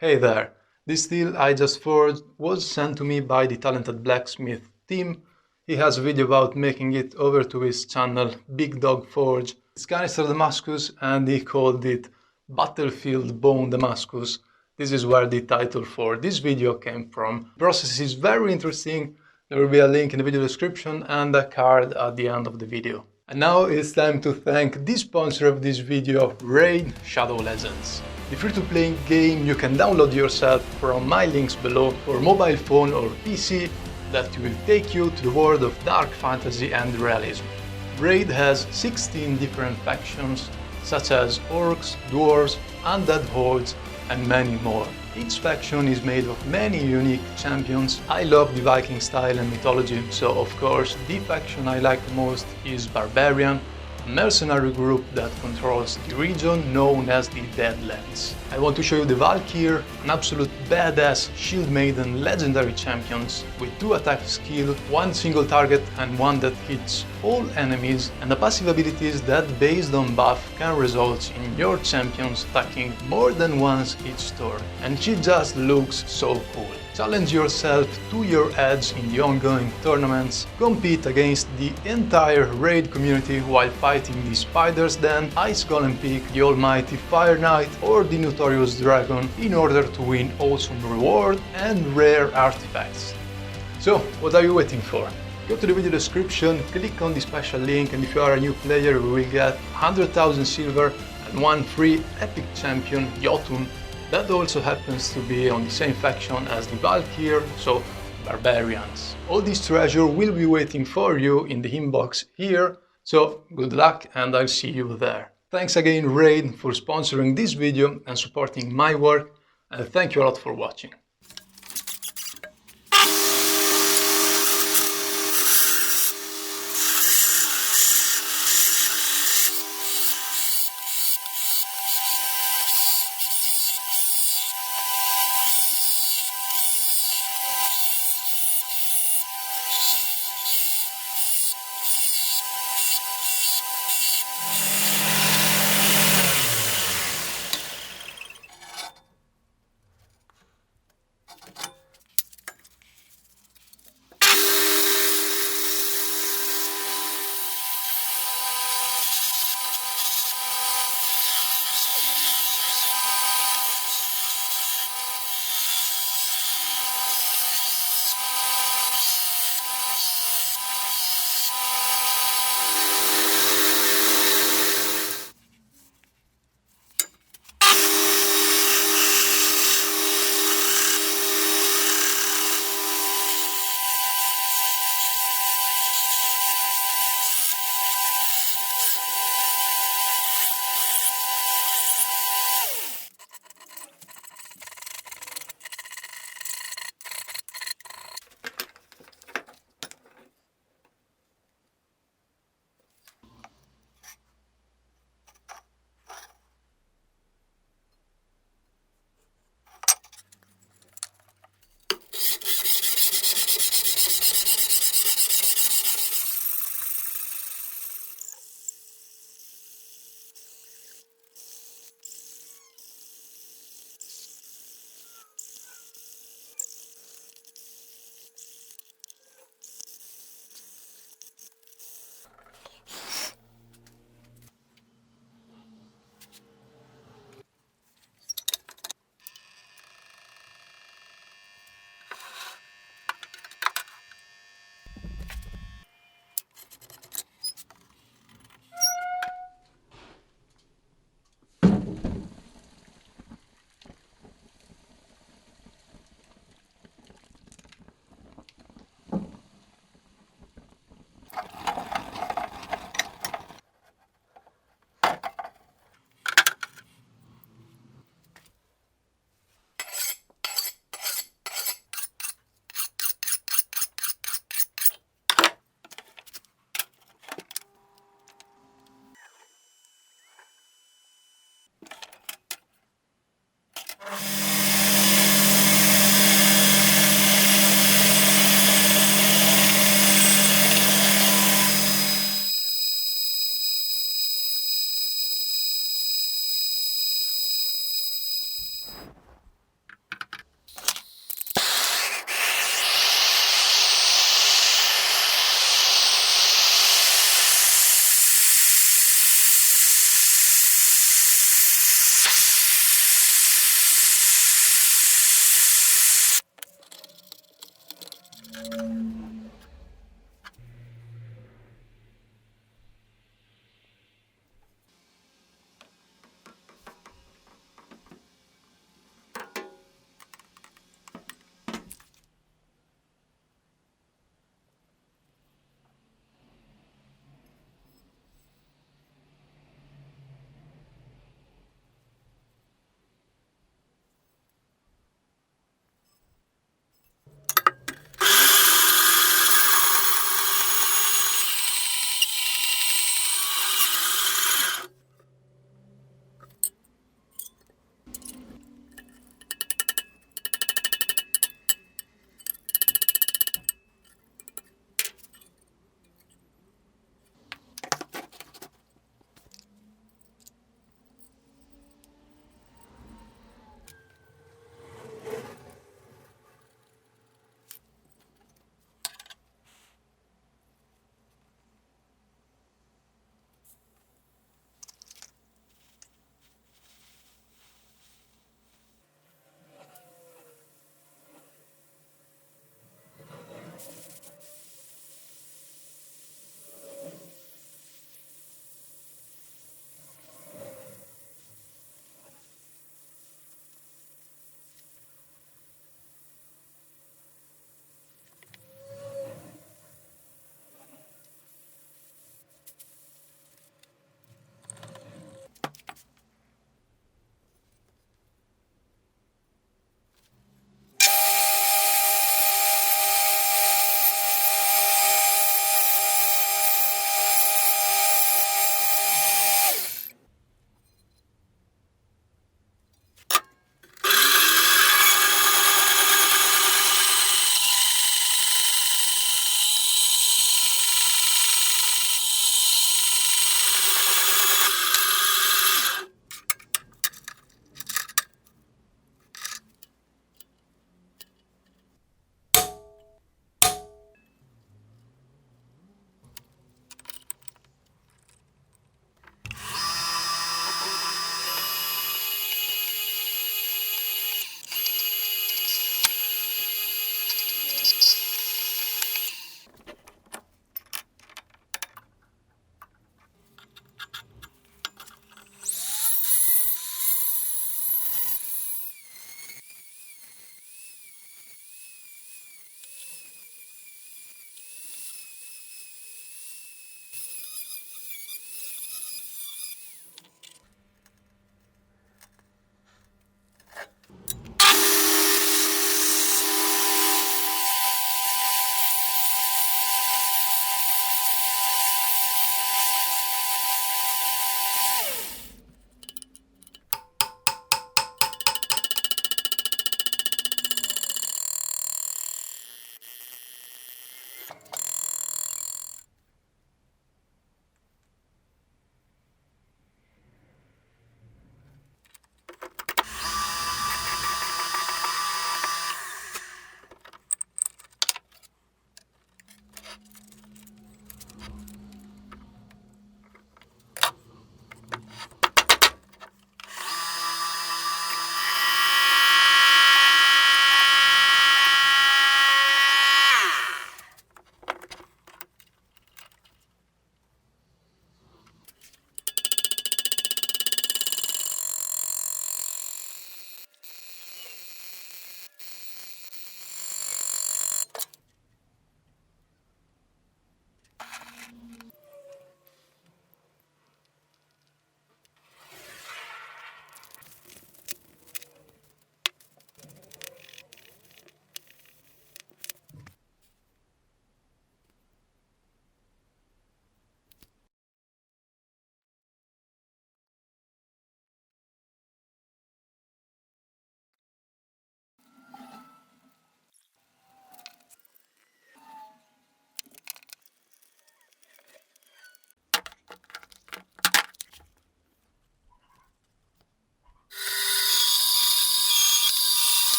Hey there, this steel I just forged was sent to me by the talented blacksmith Tim. He has a video about making it over to his channel Big Dog Forge. It's canister Damascus and he called it Battlefield Bone Damascus. This is where the title for this video came from. The process is very interesting. There will be a link in the video description and a card at the end of the video. And now it's time to thank the sponsor of this video, Raid Shadow Legends. The free-to-play game you can download yourself from my links below for mobile phone or PC that will take you to the world of dark fantasy and realism. Raid has 16 different factions such as orcs, dwarves, undead hordes and many more. Each faction is made of many unique champions. I love the Viking style and mythology, so of course the faction I like the most is Barbarian, a mercenary group that controls the region known as the Deadlands. I want to show you the Valkyr, an absolute badass shield maiden legendary champions with 2 attack skill, 1 single target and 1 that hits all enemies, and the passive abilities that based on buff can result in your champions attacking more than once each turn. And she just looks so cool. Challenge yourself to your edge in the ongoing tournaments, compete against the entire raid community while fighting the Spider's Den, Ice Golem Peak, the Almighty Fire Knight or the Notorious Dragon in order to win awesome reward and rare artifacts. So, what are you waiting for? Go to the video description, click on the special link, and if you are a new player you will get 100,000 silver and 1 free epic champion, Jotun. That also happens to be on the same faction as the Valkyr, so Barbarians. All this treasure will be waiting for you in the inbox here, so good luck and I'll see you there. Thanks again Raid for sponsoring this video and supporting my work, and thank you a lot for watching.